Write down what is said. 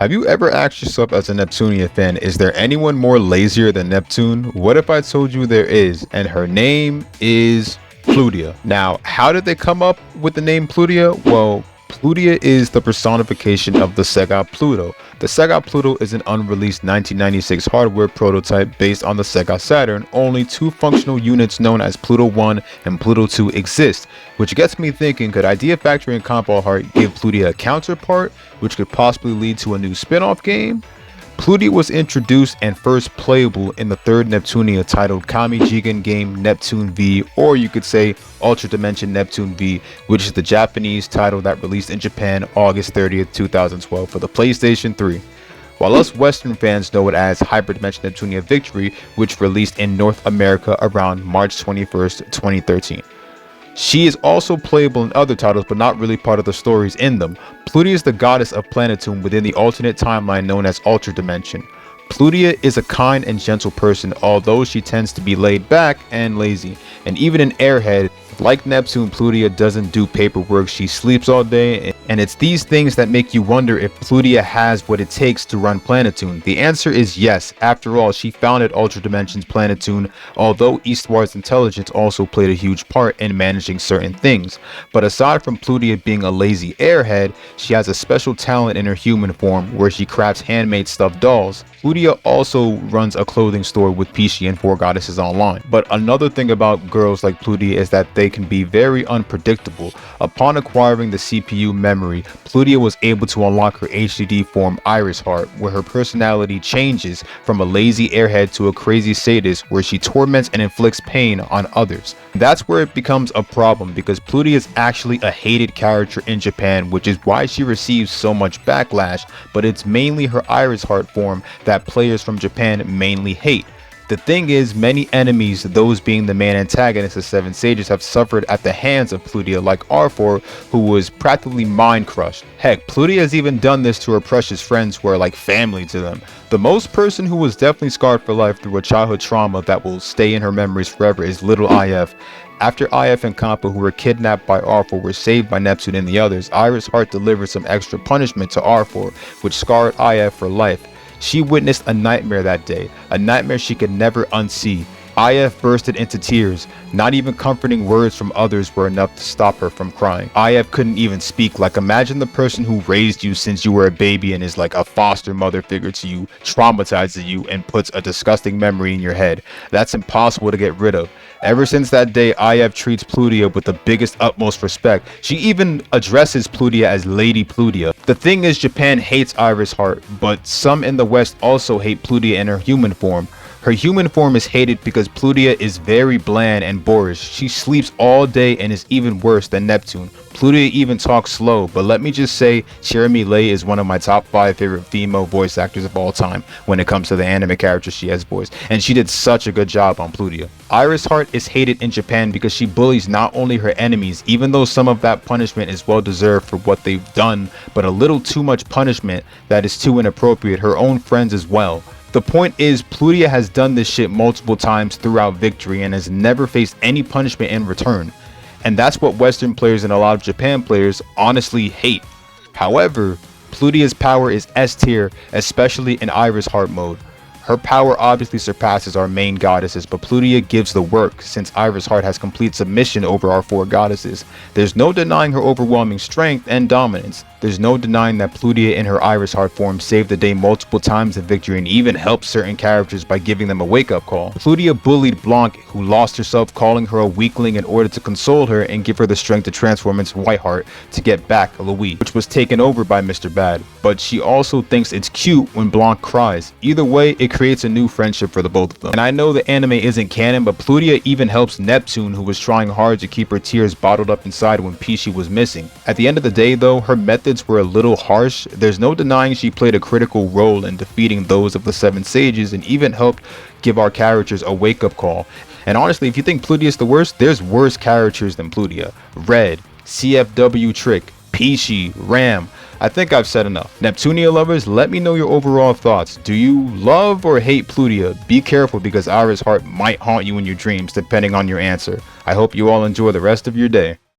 Have you ever asked yourself as a Neptunia fan, is there anyone more lazier than Neptune? What if I told you there is, and her name is Plutia? Now, how did they come up with the name Plutia? Well, Plutia is the personification of the Sega Pluto. The Sega Pluto is an unreleased 1996 hardware prototype based on the Sega Saturn. Only two functional units known as Pluto 1 and Pluto 2 exist, which gets me thinking, could Idea Factory and Compile Heart give Plutia a counterpart, which could possibly lead to a new spin-off game? Plutia was introduced and first playable in the third Neptunia titled Kami Jigen game Neptune V, or you could say Ultra Dimension Neptune V, which is the Japanese title that released in Japan August 30th, 2012 for the PlayStation 3. While us Western fans know it as Hyperdimension Neptunia Victory, which released in North America around March 21st, 2013. She is also playable in other titles, but not really part of the stories in them. Plutia is the goddess of Planetune within the alternate timeline known as Ultra Dimension. Plutia is a kind and gentle person, although she tends to be laid back and lazy. And even an airhead, like Neptune, Plutia doesn't do paperwork, she sleeps all day, and it's these things that make you wonder if Plutia has what it takes to run Planetune. The answer is yes. After all, she founded Ultra Dimension's Planetune, although Eastward's intelligence also played a huge part in managing certain things. But aside from Plutia being a lazy airhead, she has a special talent in her human form where she crafts handmade stuffed dolls. Plutia also runs a clothing store with Pishi and 4 Goddesses Online. But another thing about girls like Plutia is that they can be very unpredictable. Upon acquiring the CPU memory, Plutia was able to unlock her HDD form Iris Heart, where her personality changes from a lazy airhead to a crazy sadist where she torments and inflicts pain on others. That's where it becomes a problem, because Plutia is actually a hated character in Japan, which is why she receives so much backlash, but it's mainly her Iris Heart form that players from Japan mainly hate. The thing is, many enemies, those being the main antagonists of Seven Sages, have suffered at the hands of Plutia, like R4, who was practically mind crushed. Heck, Plutia has even done this to her precious friends who are like family to them. The most person who was definitely scarred for life through a childhood trauma that will stay in her memories forever is little IF. After IF and Kappa, who were kidnapped by R4, were saved by Neptune and the others, Iris Heart delivered some extra punishment to R4, which scarred IF for life. She witnessed a nightmare that day, a nightmare she could never unsee. IF bursted into tears. Not even comforting words from others were enough to stop her from crying. IF couldn't even speak. Like, imagine the person who raised you since you were a baby and is like a foster mother figure to you, traumatizes you, and puts a disgusting memory in your head. That's impossible to get rid of. Ever since that day, IF treats Plutia with the biggest utmost respect. She even addresses Plutia as Lady Plutia. The thing is, Japan hates Iris Heart, but some in the West also hate Plutia in her human form. Her human form is hated because Plutia is very bland and boorish. She sleeps all day and is even worse than Neptune. Plutia even talks slow, but let me just say, Cherami Lei is one of my top 5 favorite female voice actors of all time when it comes to the anime characters she has voiced, and she did such a good job on Plutia. Iris Heart is hated in Japan because she bullies not only her enemies, even though some of that punishment is well deserved for what they've done, but a little too much punishment that is too inappropriate, her own friends as well. The point is, Plutia has done this shit multiple times throughout Victory and has never faced any punishment in return. And that's what Western players and a lot of Japan players honestly hate. However, Plutia's power is S tier, especially in Iris Heart mode. Her power obviously surpasses our main goddesses, but Plutia gives the work since Iris Heart has complete submission over our 4 goddesses. There's no denying her overwhelming strength and dominance. There's no denying that Plutia in her Iris Heart form saved the day multiple times in Victory and even helped certain characters by giving them a wake-up call. Plutia bullied Blanc, who lost herself, calling her a weakling in order to console her and give her the strength to transform into Whiteheart to get back Louis, which was taken over by Mr. Bad. But she also thinks it's cute when Blanc cries. Either way, it creates a new friendship for the both of them. And I know the anime isn't canon, but Plutia even helps Neptune, who was trying hard to keep her tears bottled up inside when Pishi was missing. At the end of the day though, her methods were a little harsh. There's no denying she played a critical role in defeating those of the 7 Sages and even helped give our characters a wake-up call. And honestly, if you think Plutia is the worst, there's worse characters than Plutia. Red, CFW Trick, Pishi, Ram. I think I've said enough. Neptunia lovers, let me know your overall thoughts. Do you love or hate Plutia? Be careful, because Iris Heart might haunt you in your dreams depending on your answer. I hope you all enjoy the rest of your day.